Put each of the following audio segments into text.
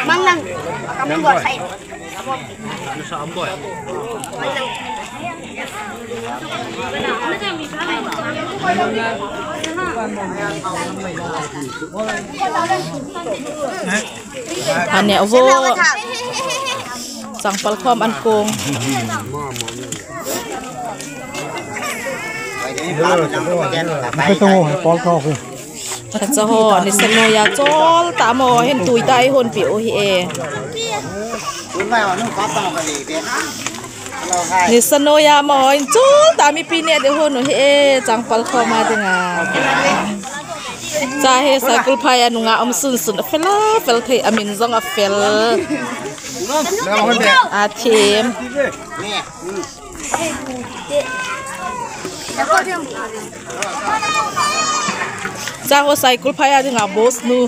Manang kami buat saya. Sa amboy. Ane ovo sang palkom angkong. Kacaho ni seno ya chol tamo hen tui dai hon pi o hi e. Ni seno ya mo in chol tami pi ne de hon hi e chang palkom ma dinga. Cha he cycle phaya nunga sun sun fela fel thei amin zong a fel. A team. Cha ho cycle phaya dinga boss nu.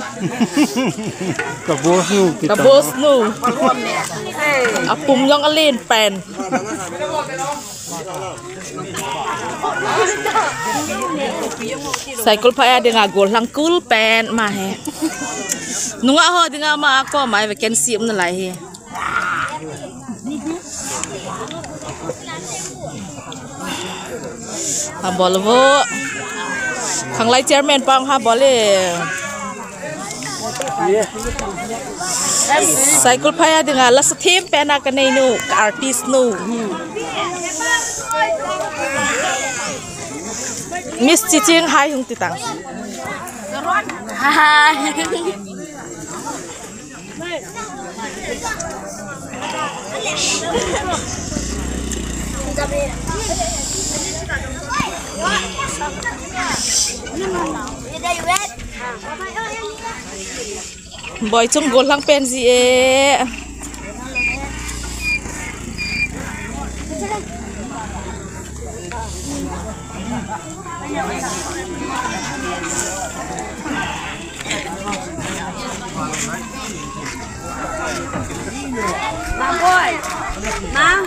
Ka boss nu. Apum yang alen pen. Cycle phaya dinga gol langkul pen ma he. Nunga ho dinga ma ko mai vacancy um na lai he. Ha bolvo. Khang lai chairman pang ha bole. Cycle phaya dinga las theme pena ka nei nu artist nu. Miss Chiching hai hung titang. Boy chung gol lang pen gì e. Mang boy. Mang.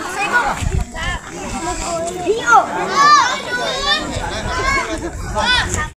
Đi ô.